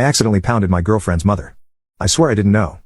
I accidentally pounded my girlfriend's mother. I swear I didn't know.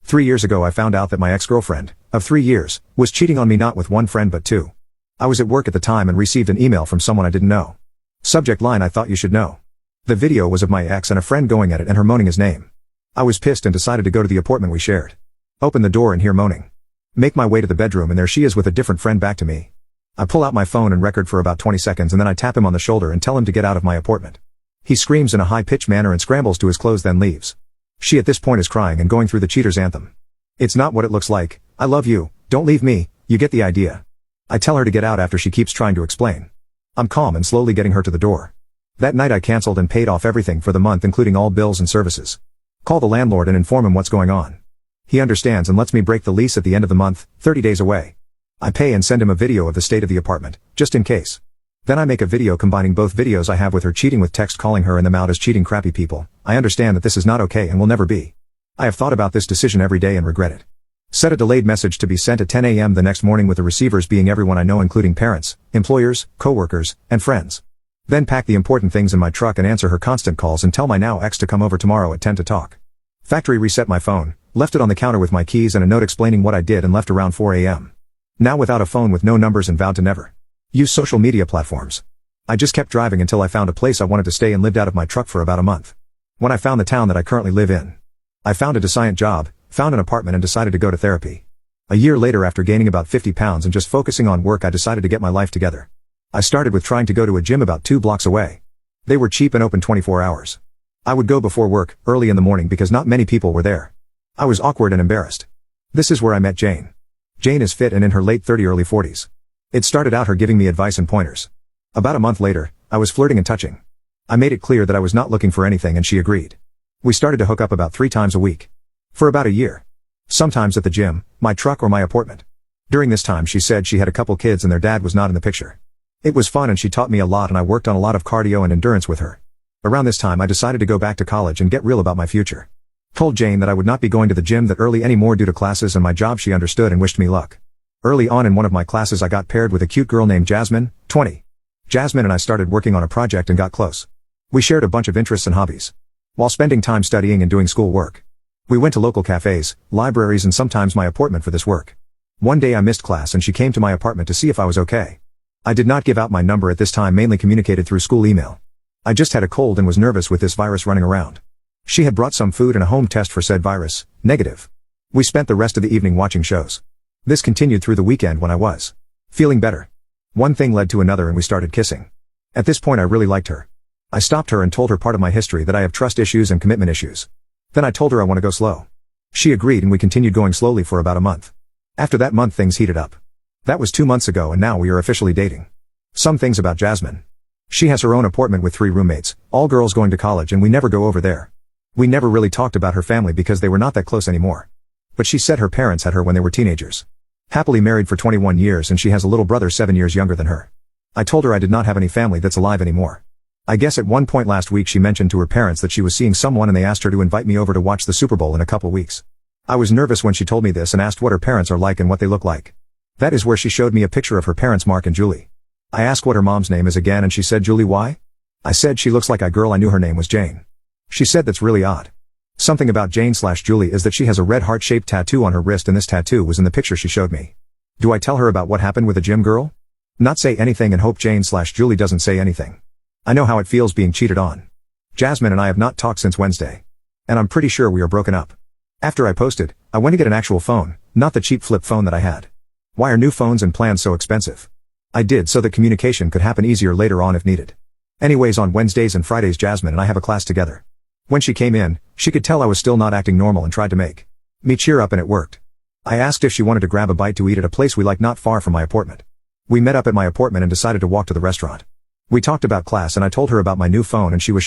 3 years ago I found out that my ex-girlfriend, of 3 years, was cheating on me not with one friend but two. I was at work at the time and received an email from someone I didn't know. Subject line: I thought you should know. The video was of my ex and a friend going at it and her moaning his name. I was pissed and decided to go to the apartment we shared. Open the door and hear moaning. Make my way to the bedroom and there she is with a different friend back to me. I pull out my phone and record for about 20 seconds and then I tap him on the shoulder and tell him to get out of my apartment. He screams in a high-pitched manner and scrambles to his clothes then leaves. She at this point is crying and going through the cheater's anthem. It's not what it looks like. I love you, don't leave me, you get the idea. I tell her to get out after she keeps trying to explain. I'm calm and slowly getting her to the door. That night I canceled and paid off everything for the month including all bills and services. Call the landlord and inform him what's going on. He understands and lets me break the lease at the end of the month, 30 days away. I pay and send him a video of the state of the apartment, just in case. Then I make a video combining both videos I have with her cheating with text calling her and them out as cheating crappy people. I understand that this is not okay and will never be. I have thought about this decision every day and regret it. Set a delayed message to be sent at 10 a.m. the next morning with the receivers being everyone I know including parents, employers, co-workers, and friends. Then pack the important things in my truck and answer her constant calls and tell my now ex to come over tomorrow at 10 to talk. Factory reset my phone, left it on the counter with my keys and a note explaining what I did and left around 4 a.m. Now without a phone with no numbers and vowed to never use social media platforms. I just kept driving until I found a place I wanted to stay and lived out of my truck for about a month. When I found the town that I currently live in, I found a decent job, found an apartment and decided to go to therapy. A year later after gaining about 50 pounds and just focusing on work I decided to get my life together. I started with trying to go to a gym about 2 blocks away. They were cheap and open 24 hours. I would go before work, early in the morning because not many people were there. I was awkward and embarrassed. This is where I met Jane. Jane is fit and in her late 30s early 40s. It started out her giving me advice and pointers. About a month later, I was flirting and touching. I made it clear that I was not looking for anything and she agreed. We started to hook up about 3 times a week. For about a year. Sometimes at the gym, my truck or my apartment. During this time she said she had a couple kids and their dad was not in the picture. It was fun and she taught me a lot and I worked on a lot of cardio and endurance with her. Around this time I decided to go back to college and get real about my future. Told Jane that I would not be going to the gym that early anymore due to classes and my job. She understood and wished me luck. Early on in one of my classes I got paired with a cute girl named Jasmine, 20. Jasmine and I started working on a project and got close. We shared a bunch of interests and hobbies. While spending time studying and doing school work. We went to local cafes, libraries and sometimes my apartment for this work. One day I missed class and she came to my apartment to see if I was okay. I did not give out my number at this time, mainly communicated through school email. I just had a cold and was nervous with this virus running around. She had brought some food and a home test for said virus, negative. We spent the rest of the evening watching shows. This continued through the weekend when I was feeling better. One thing led to another and we started kissing. At this point I really liked her. I stopped her and told her part of my history, that I have trust issues and commitment issues. Then I told her I want to go slow. She agreed and we continued going slowly for about a month. After that month things heated up. That was 2 months ago and now we are officially dating. Some things about Jasmine. She has her own apartment with 3 roommates, all girls going to college, and we never go over there. We never really talked about her family because they were not that close anymore. But she said her parents had her when they were teenagers. Happily married for 21 years and she has a little brother 7 years younger than her. I told her I did not have any family that's alive anymore. I guess at one point last week she mentioned to her parents that she was seeing someone and they asked her to invite me over to watch the Super Bowl in a couple weeks. I was nervous when she told me this and asked what her parents are like and what they look like. That is where she showed me a picture of her parents, Mark and Julie. I asked what her mom's name is again and she said Julie. Why? I said she looks like a girl I knew, her name was Jane. She said that's really odd. Something about Jane/Julie is that she has a red heart-shaped tattoo on her wrist and this tattoo was in the picture she showed me. Do I tell her about what happened with the gym girl? Not say anything and hope Jane/Julie doesn't say anything. I know how it feels being cheated on. Jasmine and I have not talked since Wednesday. And I'm pretty sure we are broken up. After I posted, I went to get an actual phone, not the cheap flip phone that I had. Why are new phones and plans so expensive? I did so that communication could happen easier later on if needed. Anyways, on Wednesdays and Fridays Jasmine and I have a class together. When she came in, she could tell I was still not acting normal and tried to make me cheer up and it worked. I asked if she wanted to grab a bite to eat at a place we like not far from my apartment. We met up at my apartment and decided to walk to the restaurant. We talked about class and I told her about my new phone and she was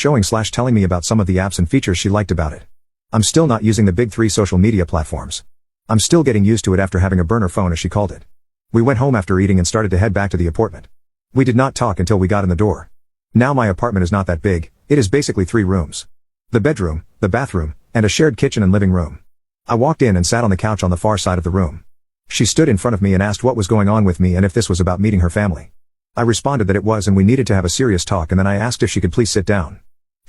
telling me about some of the apps and features she liked about it. I'm still not using the big 3 social media platforms. I'm still getting used to it after having a burner phone, as she called it. We went home after eating and started to head back to the apartment. We did not talk until we got in the door. Now my apartment is not that big, it is basically 3 rooms. The bedroom, the bathroom, and a shared kitchen and living room. I walked in and sat on the couch on the far side of the room. She stood in front of me and asked what was going on with me and if this was about meeting her family. I responded that it was and we needed to have a serious talk, and then I asked if she could please sit down.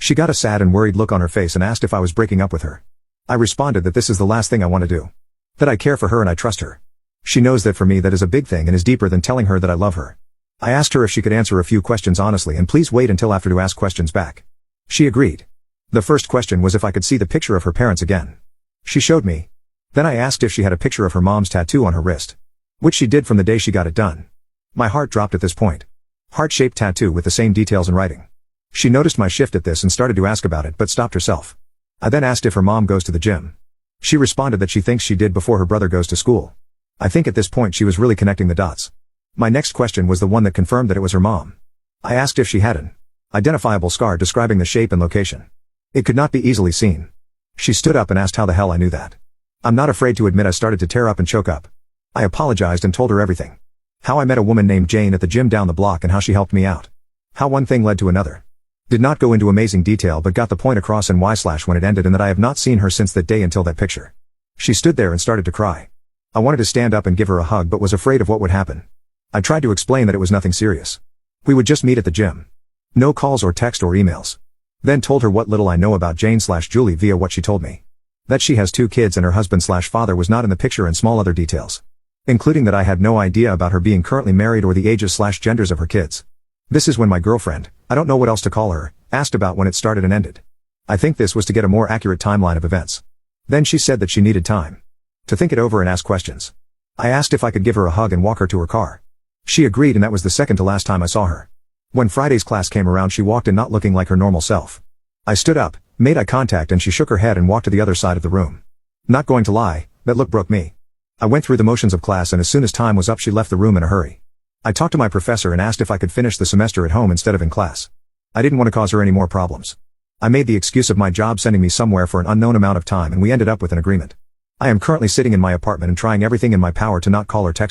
She got a sad and worried look on her face and asked if I was breaking up with her. I responded that this is the last thing I want to do. That I care for her and I trust her. She knows that for me that is a big thing and is deeper than telling her that I love her. I asked her if she could answer a few questions honestly and please wait until after to ask questions back. She agreed. The first question was if I could see the picture of her parents again. She showed me. Then I asked if she had a picture of her mom's tattoo on her wrist. Which she did from the day she got it done. My heart dropped at this point. Heart-shaped tattoo with the same details in writing. She noticed my shift at this and started to ask about it but stopped herself. I then asked if her mom goes to the gym. She responded that she thinks she did before her brother goes to school. I think at this point she was really connecting the dots. My next question was the one that confirmed that it was her mom. I asked if she had an identifiable scar describing the shape and location. It could not be easily seen. She stood up and asked how the hell I knew that. I'm not afraid to admit I started to tear up and choke up. I apologized and told her everything. How I met a woman named Jane at the gym down the block and how she helped me out. How one thing led to another. Did not go into amazing detail but got the point across and when it ended and that I have not seen her since that day until that picture. She stood there and started to cry. I wanted to stand up and give her a hug but was afraid of what would happen. I tried to explain that it was nothing serious. We would just meet at the gym. No calls or text or emails. Then told her what little I know about Jane/Julie via what she told me. That she has 2 kids and her husband/father was not in the picture and small other details. Including that I had no idea about her being currently married or the ages/genders of her kids. This is when my girlfriend, I don't know what else to call her, asked about when it started and ended. I think this was to get a more accurate timeline of events. Then she said that she needed time to think it over and ask questions. I asked if I could give her a hug and walk her to her car. She agreed and that was the second to last time I saw her. When Friday's class came around she walked in not looking like her normal self. I stood up, made eye contact and she shook her head and walked to the other side of the room. Not going to lie, that look broke me. I went through the motions of class and as soon as time was up she left the room in a hurry. I talked to my professor and asked if I could finish the semester at home instead of in class. I didn't want to cause her any more problems. I made the excuse of my job sending me somewhere for an unknown amount of time and we ended up with an agreement. I am currently sitting in my apartment and trying everything in my power to not call or text